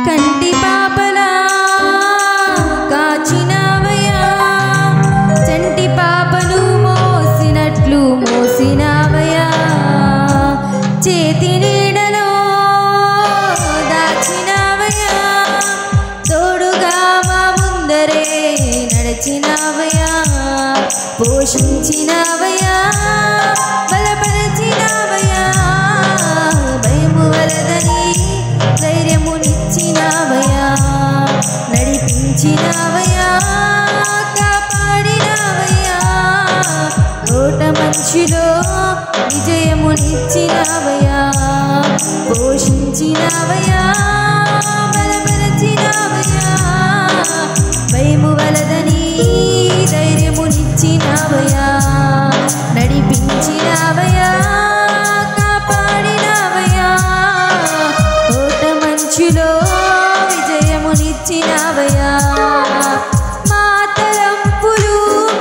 కంటి పాపలా కాచినవయ్యా చంటి పాపను మోసినట్లు మోసినవయ్యా చేతి నీడలో దాచినవయ్యా తోడుగా మా ముందరే నడిచినవయ్యా పోషించినవయ్యా బలపరచినవయ్యా భయము వలదని ధైర్యమునిచ్చినవయ్యా నడిపించినవయ్యా కాపాడినవయ్యా ఓట మంచిలో విజయమునిచ్చినవయ్యా పోషించినవయ్యా బలపరచినవయ్యా భయము వలదని ధైర్యమునిచ్చినవయ్యా నడిపించినవయ్యా కాపాడినవయ్యా ఓట మంచులో విజయమునిచ్చినవయ్యా మా తలంపులు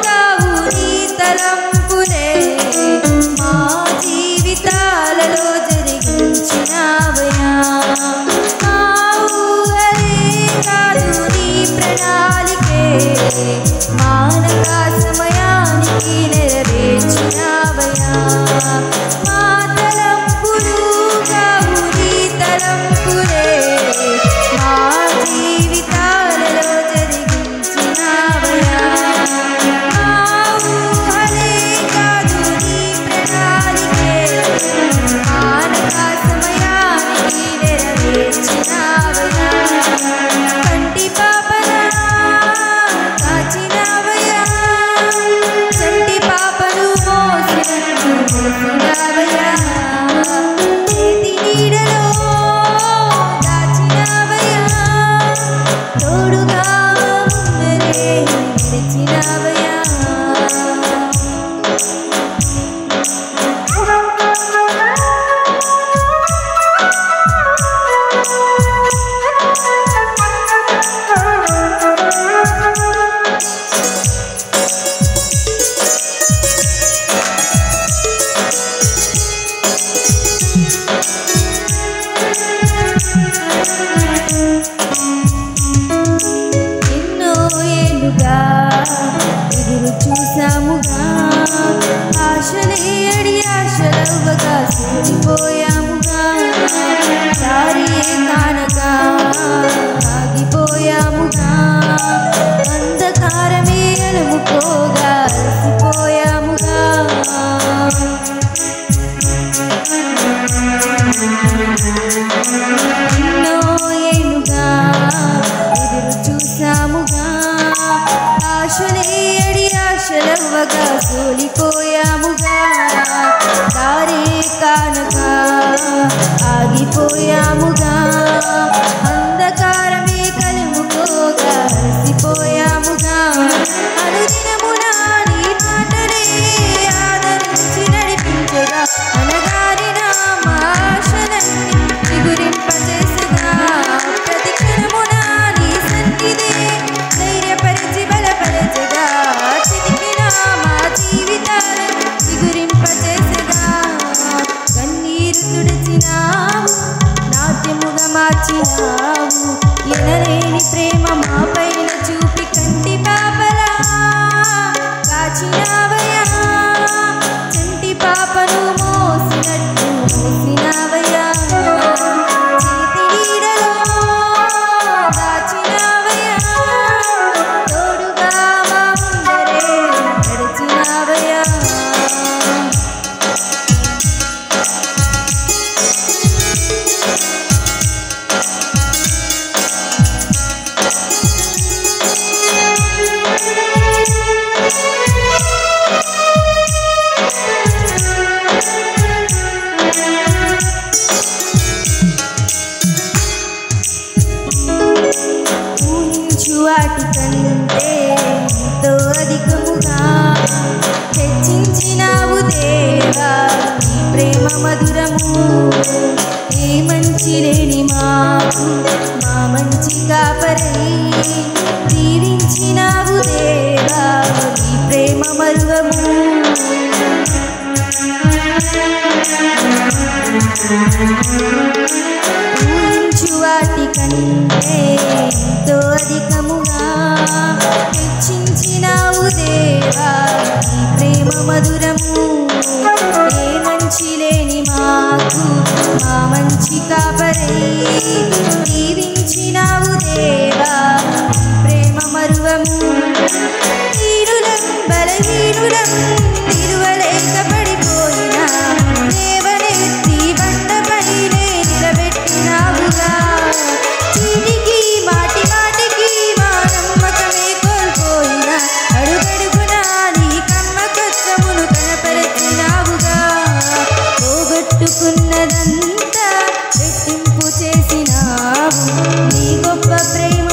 కావు నీ తలంపులే మా జీవితాలలో జరిగించినవయ్యా మా ఊహలే కాదు నీ ప్రణాళికే మానవ సమయానికి నెరవేర్చినవయ్యా మా తలంపులు కావు నీ తలంపులే మా జీవితాలలో జరిగించినవయ్యా మా ఊహలే కాదు నీ ప్రణాళికే మానవ సమయానికి నెరవేర్చినవయ్యా కంటి పాపలా కాచినవయ్యా చంటి పాపను మోసినట్లు మోసినవయ్యా చేతి నీడలో దాచినవయ్యా తోడుగా ముందరే నడిచినవయ్యా ఎన్నో ఏళ్ళుగా ఎదురు చూసాముగా ఆశలే అడి ఆశలవ్వగా సోలిపోయాముగా దారియే కానక ఆగిపోయాముగా అంధకారమే అలుముకోగా అలసిపోయాముగా ఎన్నో ఏళ్ళుగా ఎదురు చూసాముగా ఆశలే అడి ఆశలవ్వగా సోలిపోయాముగా దారే కానక ఆగిపోయాముగా అంధకారమే కలుముకోగా అలసిపోయాముగా అనుదినమున నీ మాటలే ఆదరించి నడిపించగా అనగారిన మా ఆశలన్నీ చిగురింపచేసగా ప్రతి క్షణమున నీ సన్నిధే ధైర్యపరిచి బలపరచగా చితికిన మా జీవితాలను చిగురింపచేసగా కన్నీరు తుడిచినావు నాట్యముగా మార్చినావు ఎనలేని ప్రేమ మా పైన చూపి కంటి పాపలా కాచినవయ్యా చంటి పాపను మోసినట్టు మోసినవయ్యా చేతి నీడలో దాచినవయ్యా తోడుగా మా ముందరే నడిచినవయ్యా ఊహించు వాటికంటే ఎంతో అధికముగా హెచ్చించినావు దేవా నీ ప్రేమ మధురము ఏ మంచి లేని మాకు మా మంచి కాపరై దీవించినావు దేవా నీ ప్రేమ మరువము ఊహించు వాటికంటే కంటే ఎంతో అధికముగా హెచ్చించినావు దేవా నీ ప్రేమ మధురము. ఏ మంచి లేని మాకు మా మంచి కాపరై దీవించినావు దేవా నీ ప్రేమ మరువము. హీనులం బలహీనులం నిలువలేక పడిపోయినా దేవనెత్తి బండపైనే నిలబెట్టినావుగా. చీటికి మాటి మాటికి మా నమ్మకమే కోల్పోయినా అడుగడుగునా నీ కమ్మకత్వమును కనపరచినావుగా. పోగొట్టుకున్నదంతా రెట్టింపు చేసినావు నీ గొప్ప ప్రేమ